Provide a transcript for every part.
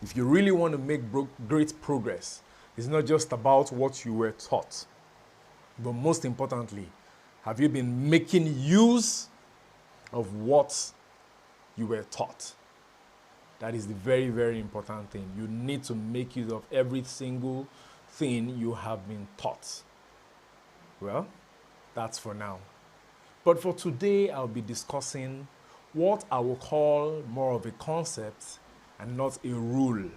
If you really want to make great progress, it's not just about what you were taught, but most importantly, have you been making use of what you were taught? That is the very, very important thing. You need to make use of every single thing you have been taught. Well, that's for now. But for today, I'll be discussing what I will call more of a concept and not a rule.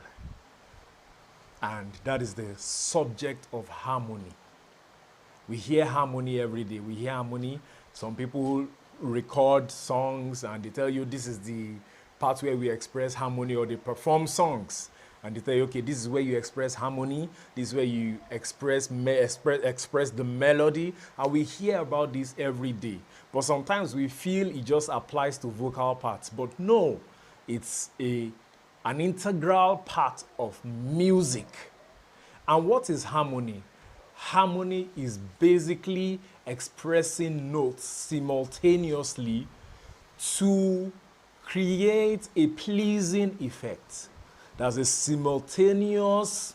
And that is the subject of harmony. We hear harmony every day. We hear harmony. Some people record songs and they tell you this is the part where we express harmony, or they perform songs and they tell you, okay, this is where you express harmony, this is where you express the melody, and we hear about this every day. But sometimes we feel it just applies to vocal parts, but no, it's an integral part of music. And what is harmony? Harmony is basically expressing notes simultaneously to create a pleasing effect. There's a simultaneous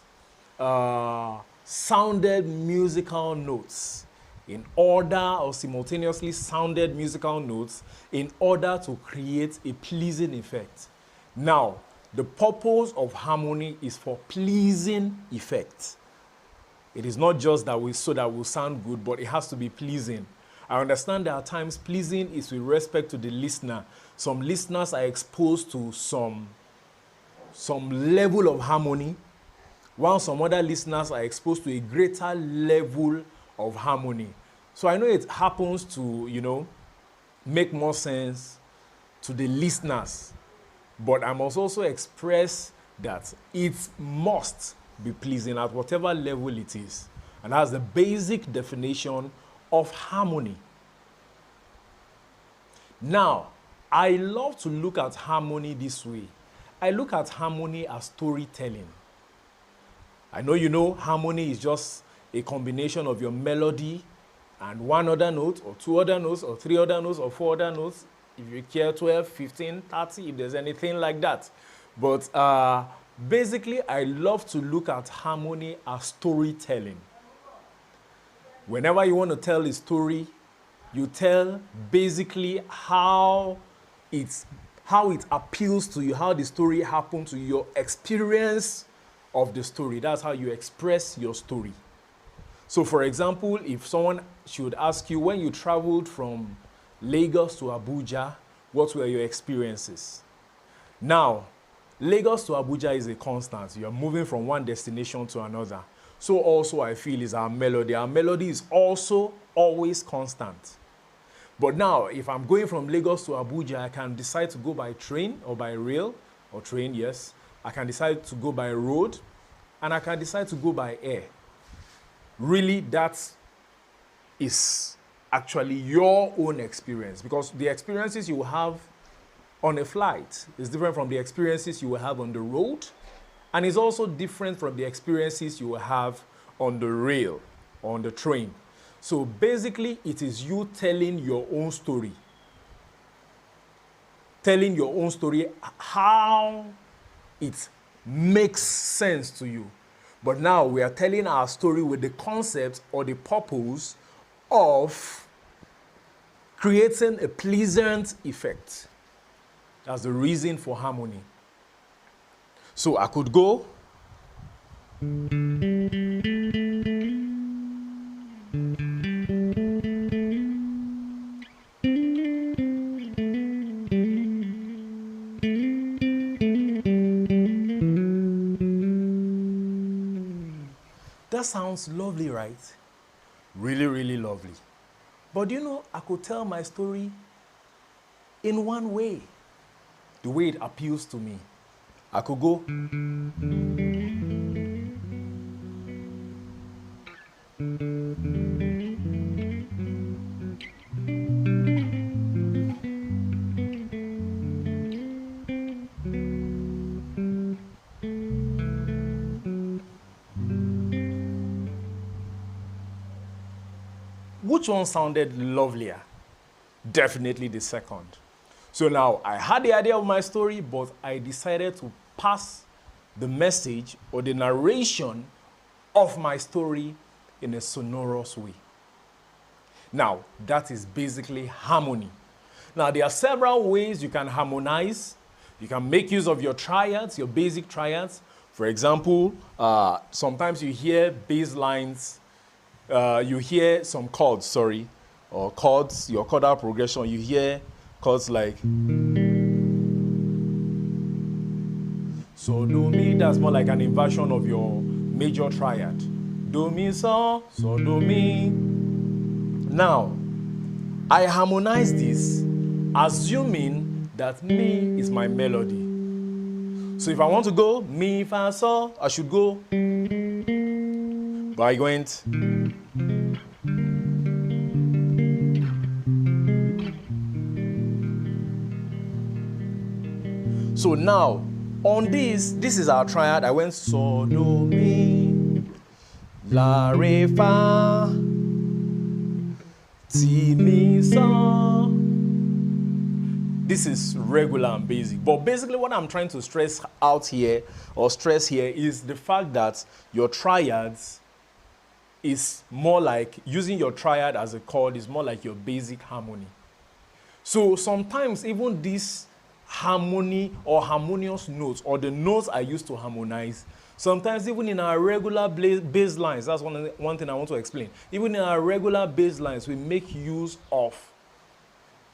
sounded musical notes in order, or simultaneously sounded musical notes in order to create a pleasing effect. Now, the purpose of harmony is for pleasing effect. It is not just that so that we'll sound good, but it has to be pleasing. I understand there are times pleasing is with respect to the listener. Some listeners are exposed to some level of harmony, while some other listeners are exposed to a greater level of harmony. So I know it happens to, make more sense to the listeners, but I must also express that it must be pleasing at whatever level it is. And that's the basic definition of harmony. Now, I love to look at harmony this way. I look at harmony as storytelling. I know you know harmony is just a combination of your melody and one other note, or two other notes, or three other notes, or four other notes. If you care 12, 15, 30, if there's anything like that. But basically, I love to look at harmony as storytelling. Whenever you want to tell a story, you tell basically how it appeals to you, how the story happened to you, your experience of the story. That's how you express your story. So for example, if someone should ask you, when you traveled from Lagos to Abuja, what were your experiences? Now, Lagos to Abuja is a constant. You are moving from one destination to another. So also I feel is our melody. Our melody is also always constant. But now, if I'm going from Lagos to Abuja, I can decide to go by train or by rail, or train, yes. I can decide to go by road, and I can decide to go by air. Really, that is actually your own experience, because the experiences you will have on a flight is different from the experiences you will have on the road, and is also different from the experiences you will have on the rail or on the train. So basically, it is you telling your own story. Telling your own story, how it makes sense to you. But now we are telling our story with the concept or the purpose of creating a pleasant effect. That's the reason for harmony. So I could go. That sounds lovely, right? Really, really lovely. But I could tell my story in one way, the way it appeals to me. I could go. Which one sounded lovelier? Definitely the second. So now I had the idea of my story, but I decided to pass the message or the narration of my story in a sonorous way. Now, that is basically harmony. Now, there are several ways you can harmonize. You can make use of your triads, your basic triads. For example, sometimes you hear bass lines, you hear some chords, or chords, your chordal progression, you hear chords like so, do, mi, that's more like an inversion of your major triad. Do, mi, so, do, mi. Now, I harmonize this, assuming that mi is my melody. So if I want to go mi, fa, so, I should go by going. So now, on this is our triad. I went so, do, mi, la, re, fa, ti, mi, so. This is regular and basic. But basically what I'm trying to stress here is the fact that your triads is more like, using your triad as a chord is more like your basic harmony. So sometimes even this harmony or harmonious notes, or the notes I use to harmonize, sometimes even in our regular bass lines, that's one thing I want to explain. Even in our regular bass lines, we make use of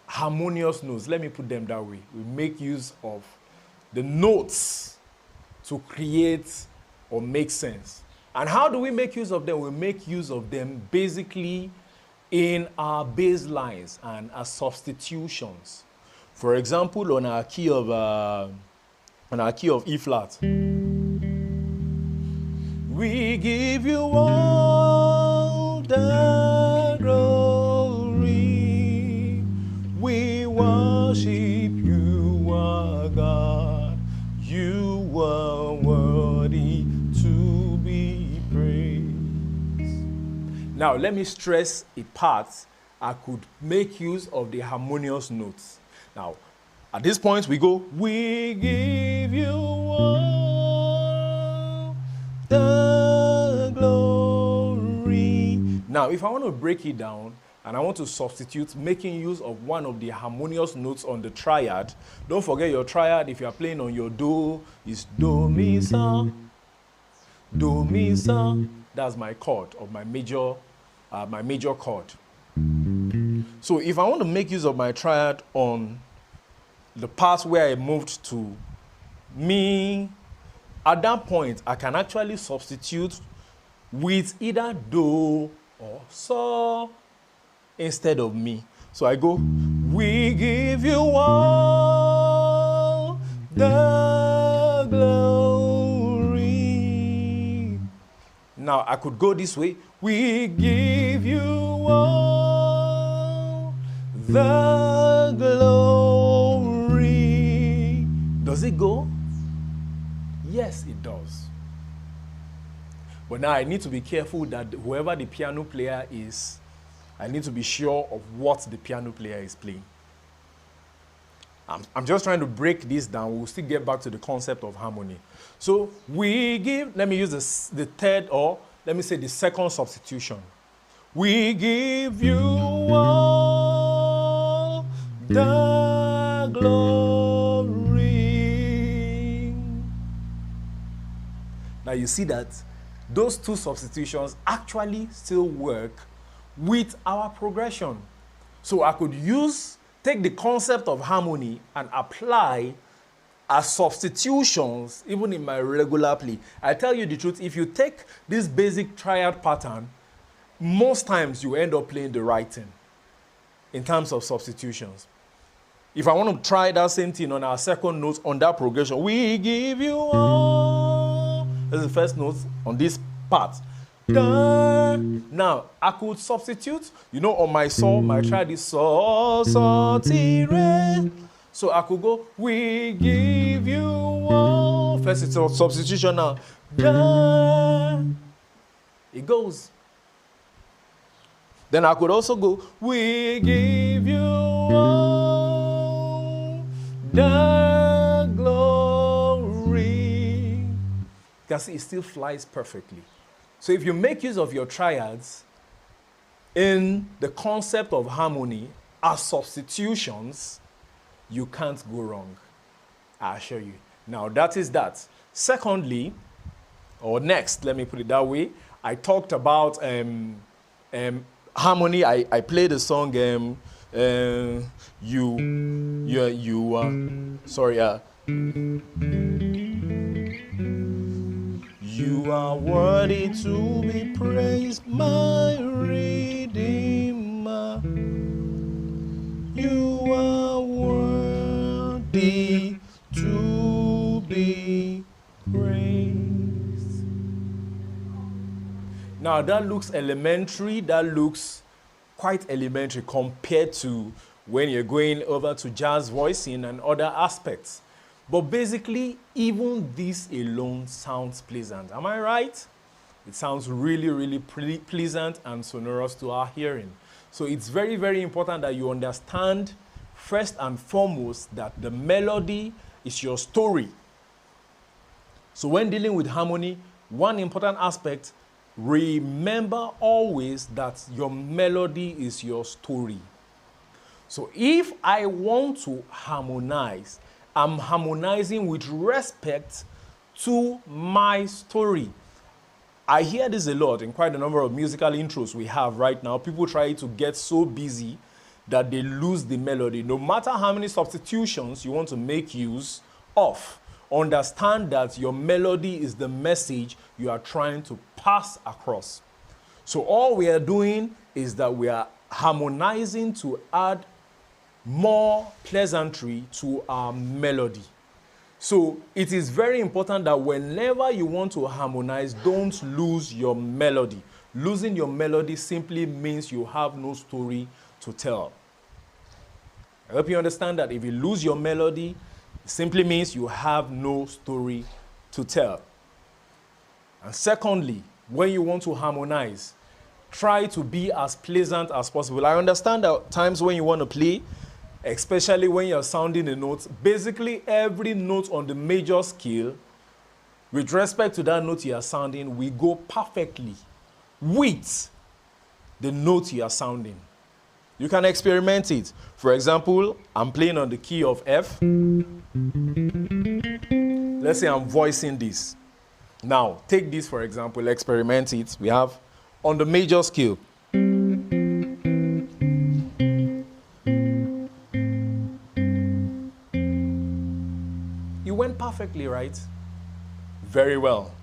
harmonious notes. Let me put them that way. We make use of the notes to create or make sense. And how do we make use of them? We make use of them basically in our bass lines and as substitutions. For example, on our key of E flat, we give you all the glory. We worship you, our God. You are worthy to be praised. Now, let me stress a part. I could make use of the harmonious notes. Now, at this point, we go, we give you all the glory. Now, if I want to break it down, and I want to substitute making use of one of the harmonious notes on the triad, don't forget your triad, if you are playing on your do, is do, mi, sa. Do, mi, sa. That's my chord of my major chord. So if I want to make use of my triad on the part where I moved to mi, at that point, I can actually substitute with either do or so instead of mi. So I go, we give you all the glory. Now I could go this way, we give you all the glory. Does it go? Yes, it does. But now I need to be careful that whoever the piano player is, I need to be sure of what the piano player is playing. I'm just trying to break this down. We'll still get back to the concept of harmony. So we give, let me use the third, or let me say the second substitution. We give you all the glory. Now you see that those two substitutions actually still work with our progression. So I could take the concept of harmony and apply as substitutions even in my regular play. I tell you the truth, if you take this basic triad pattern, most times you end up playing the right thing in terms of substitutions. If I want to try that same thing on our second note on that progression, we give you all. That's the first note on this part. Now, I could substitute, on my saw, my triad is saw, ti, re. So I could go, we give you all. First it's a substitution now. It goes. Then I could also go, we give you all the glory. can see it still flies perfectly. So if you make use of your triads in the concept of harmony as substitutions, you can't go wrong. I assure you. Now that is that. Secondly, or next, let me put it that way, I talked about harmony. I played the song You are worthy to be praised, my Redeemer. You are worthy to be praised. Now that looks elementary, that looks quite elementary compared to when you're going over to jazz voicing and other aspects. But basically, even this alone sounds pleasant. Am I right? It sounds really, really pleasant and sonorous to our hearing. So it's very, very important that you understand, first and foremost, that the melody is your story. So when dealing with harmony, one important aspect, remember always that your melody is your story. So if I want to harmonize, I'm harmonizing with respect to my story. I hear this a lot in quite a number of musical intros we have right now. People try to get so busy that they lose the melody. No matter how many substitutions you want to make use of, understand that your melody is the message you are trying to pass across. So all we are doing is that we are harmonizing to add more pleasantry to our melody. So it is very important that whenever you want to harmonize, don't lose your melody. Losing your melody simply means you have no story to tell. I hope you understand that if you lose your melody, it simply means you have no story to tell. And secondly, when you want to harmonize, try to be as pleasant as possible. I understand that times when you want to play, especially when you're sounding the notes, basically every note on the major scale, with respect to that note you are sounding, will go perfectly with the note you are sounding. You can experiment it. For example, I'm playing on the key of F. Let's say I'm voicing this. Now, take this for example, experiment it. We have on the major scale. It went perfectly, right? Very well.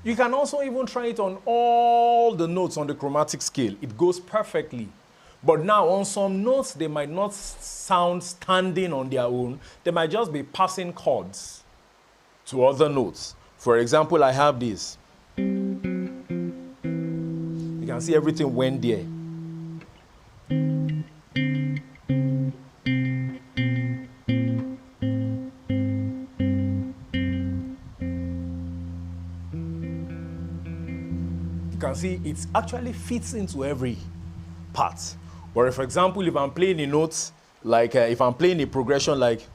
You can also even try it on all the notes on the chromatic scale. It goes perfectly. But now on some notes, they might not sound standing on their own. They might just be passing chords to other notes. For example, I have this. You can see everything went there. You can see it actually fits into every part. But for example, if I'm playing a note, like if I'm playing a progression like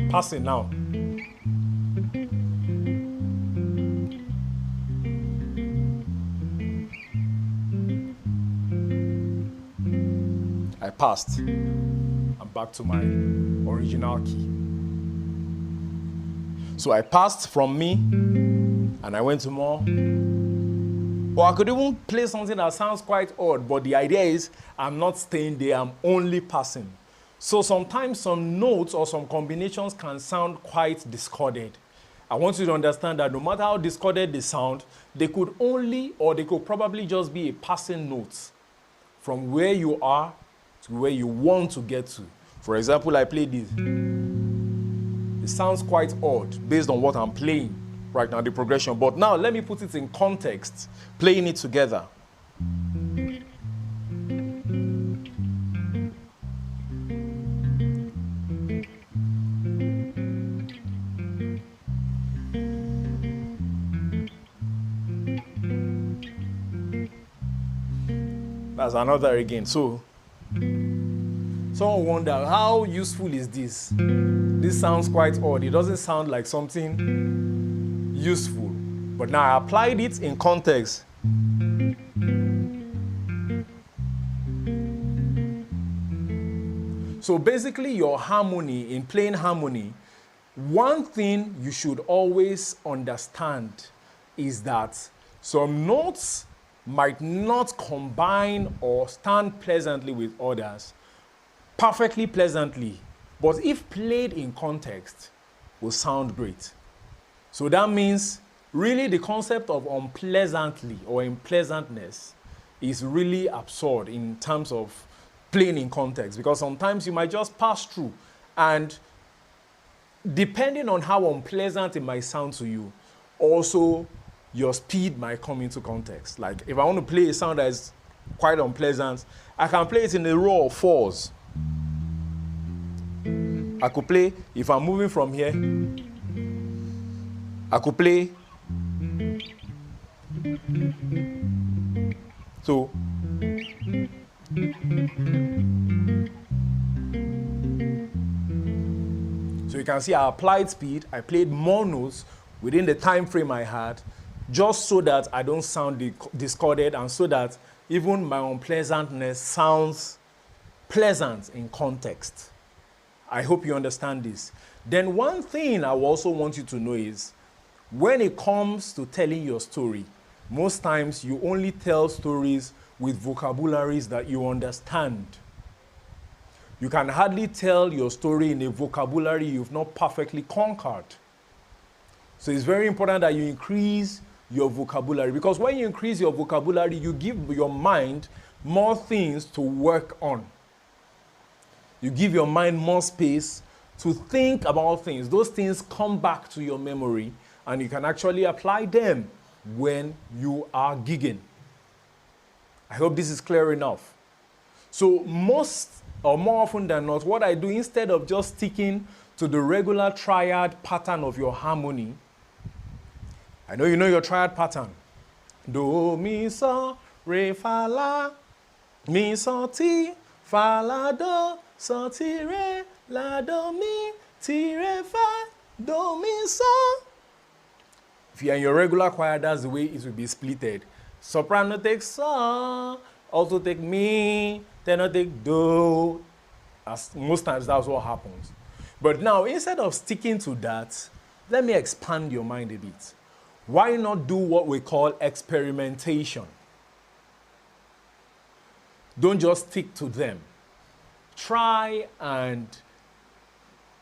passing now. I passed. I'm back to my original key. So I passed from me and I went to more. Or I could even play something that sounds quite odd, but the idea is I'm not staying there, I'm only passing. So sometimes some notes or some combinations can sound quite discorded. I want you to understand that no matter how discorded they sound, they could only, or they could probably just be a passing note from where you are to where you want to get to. For example, I play this. It sounds quite odd based on what I'm playing right now, the progression. But now let me put it in context, playing it together. That's another again. So, someone wonder, how useful is this? This sounds quite odd. It doesn't sound like something useful. But now I applied it in context. So basically, your harmony, in playing harmony, one thing you should always understand is that some notes might not combine or stand pleasantly with others, perfectly pleasantly, but if played in context, will sound great. So that means really the concept of unpleasantly or unpleasantness is really absurd in terms of playing in context, because sometimes you might just pass through, and depending on how unpleasant it might sound to you, also your speed might come into context. Like if I want to play a sound that is quite unpleasant, I can play it in a row of fours. I could play, if I'm moving from here, I could play. So you can see I applied speed, I played more notes within the time frame I had, just so that I don't sound discorded, and so that even my unpleasantness sounds pleasant in context. I hope you understand this. Then one thing I also want you to know is, when it comes to telling your story, most times you only tell stories with vocabularies that you understand. You can hardly tell your story in a vocabulary you've not perfectly conquered. So it's very important that you increase your vocabulary, because when you increase your vocabulary, you give your mind more things to work on. You give your mind more space to think about things. Those things come back to your memory, and you can actually apply them when you are gigging. I hope this is clear enough. So most or more often than not, what I do, instead of just sticking to the regular triad pattern of your harmony, I know you know your triad pattern. Do, mi, so, re, fa, la, mi, so, ti, fa, la, do, so, ti, re, la, do, mi, ti, re, fa, do, mi, so. If you're in your regular choir, that's the way it will be splitted. Soprano takes so, alto take mi, tenor take do. As most times that's what happens. But now, instead of sticking to that, let me expand your mind a bit. Why not do what we call experimentation? Don't just stick to them. Try and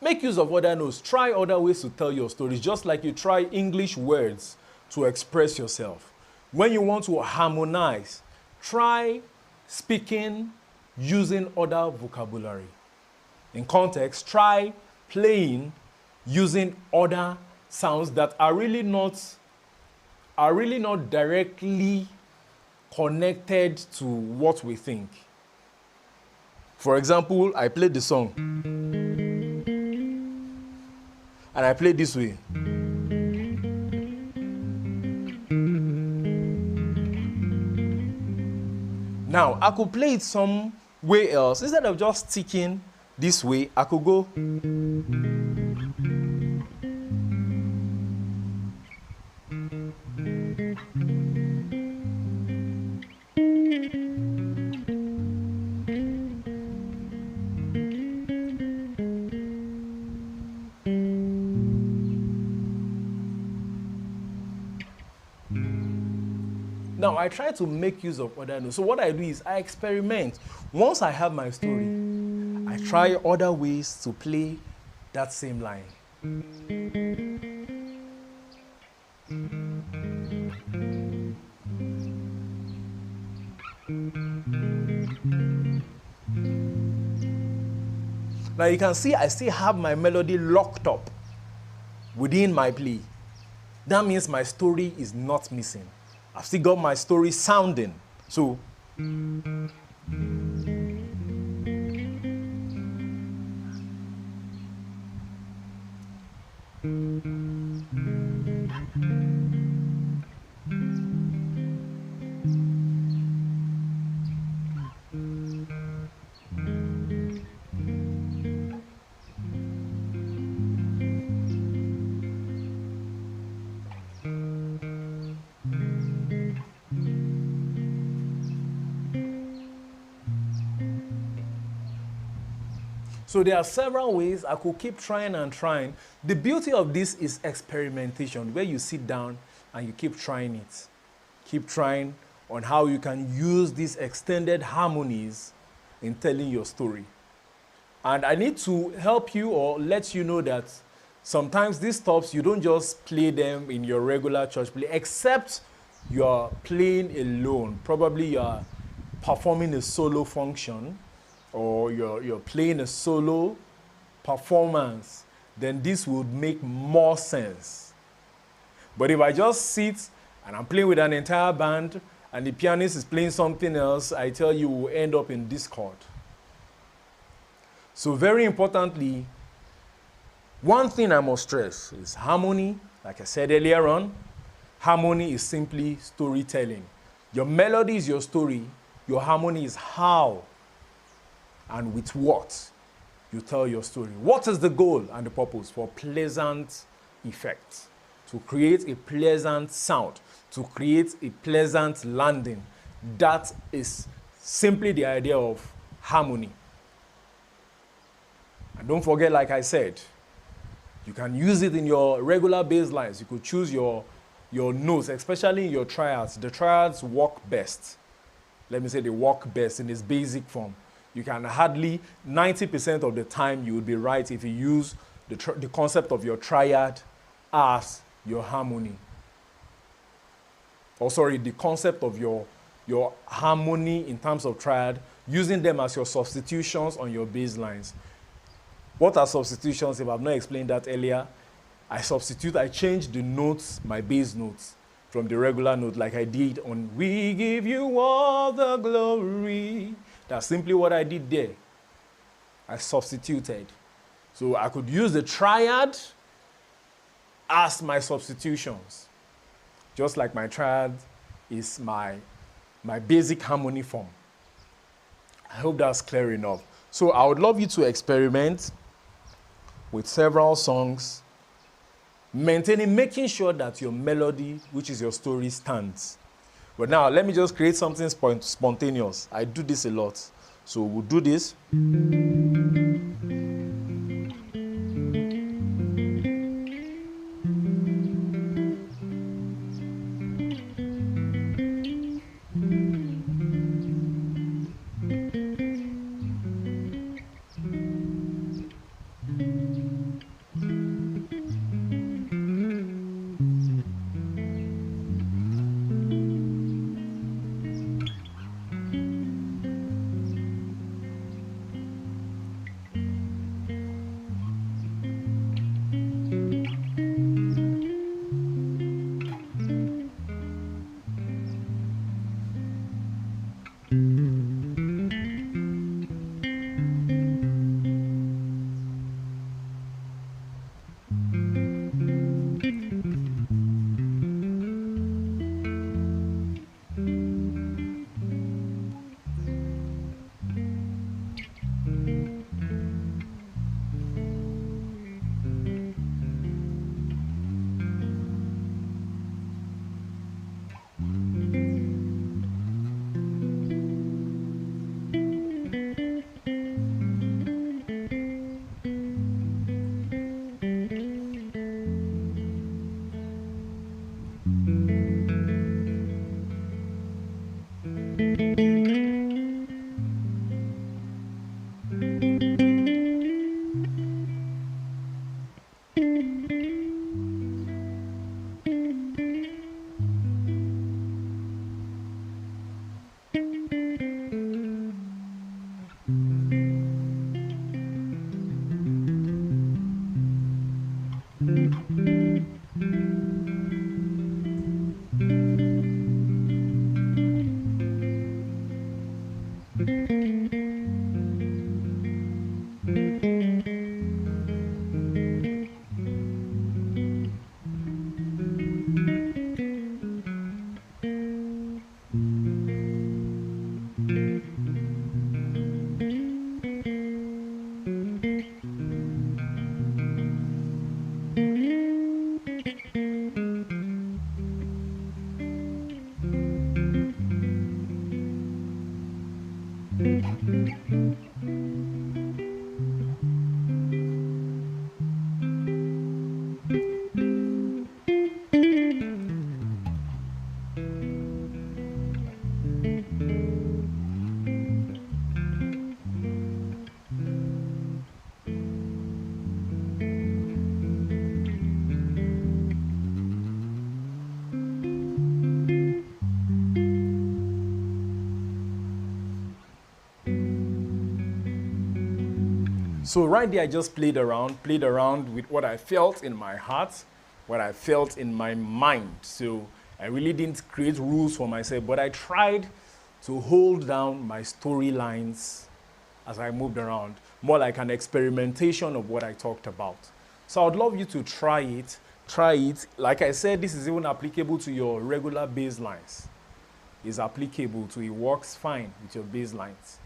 make use of other notes. Try other ways to tell your stories, just like you try English words to express yourself. When you want to harmonize, try speaking using other vocabulary. In context, try playing using other sounds that are really not directly connected to what we think. For example, I played the song and I played this way. Now, I could play it some way else. Instead of just sticking this way, I could go. Now, I try to make use of other notes. So what I do is I experiment. Once I have my story, I try other ways to play that same line. Now you can see I still have my melody locked up within my play. That means my story is not missing. I've still got my story sounding. So, So there are several ways. I could keep trying and trying. The beauty of this is experimentation, where you sit down and you keep trying it. Keep trying on how you can use these extended harmonies in telling your story. And I need to help you or let you know that sometimes these stops, you don't just play them in your regular church play, except you are playing alone. Probably you are performing a solo function, or you're playing a solo performance. Then this would make more sense. But if I just sit and I'm playing with an entire band and the pianist is playing something else, I tell you, we'll end up in discord. So very importantly, one thing I must stress is harmony. Like I said earlier on, harmony is simply storytelling. Your melody is your story. Your harmony is how and with what you tell your story. What is the goal and the purpose? For pleasant effect, to create a pleasant sound, to create a pleasant landing. That is simply the idea of harmony. And don't forget, like I said, you can use it in your regular bass lines. You could choose your notes, especially in your triads. The triads work best. Let me say they work best in its basic form. You can hardly, 90% of the time, you would be right if you use the concept of your triad as your harmony. Or sorry, the concept of your harmony in terms of triad, using them as your substitutions on your bass lines. What are substitutions? If I've not explained that earlier, I change the notes, my bass notes, from the regular note like I did on "We Give You All the Glory." That's simply what I did there. I substituted. So I could use the triad as my substitutions. Just like my triad is my basic harmony form. I hope that's clear enough. So I would love you to experiment with several songs, making sure that your melody, which is your story, stands. But now, let me just create something spontaneous. I do this a lot. So we'll do this. So right there, I just played around with what I felt in my heart, what I felt in my mind. So I really didn't create rules for myself, but I tried to hold down my storylines as I moved around, more like an experimentation of what I talked about. So I'd love you to try it. Try it. Like I said, this is even applicable to your regular bass lines. It's applicable to, it works fine with your bass lines.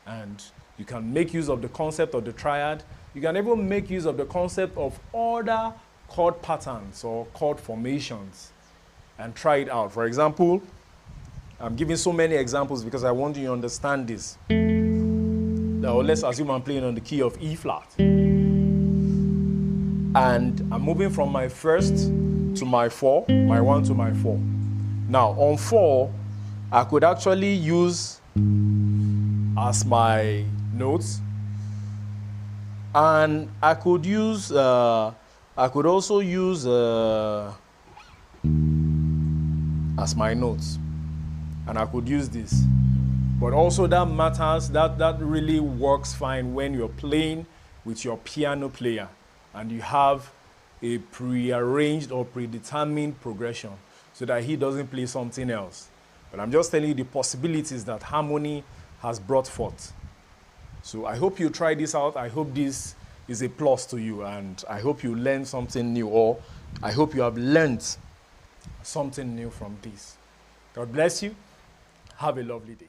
And you can make use of the concept of the triad. You can even make use of the concept of other chord patterns or chord formations and try it out. For example, I'm giving so many examples because I want you to understand this. Now, let's assume I'm playing on the key of E flat. And I'm moving from my first to my 4, my 1 to my 4. Now, on 4, I could actually use as my notes, and I could use, I could also use as my notes, and I could use this. But also that matters, that really works fine when you're playing with your piano player and you have a prearranged or predetermined progression so that he doesn't play something else. But I'm just telling you the possibilities that harmony has brought forth. So I hope you try this out. I hope this is a plus to you, and I hope you learn something new, or I hope you have learned something new from this. God bless you. Have a lovely day.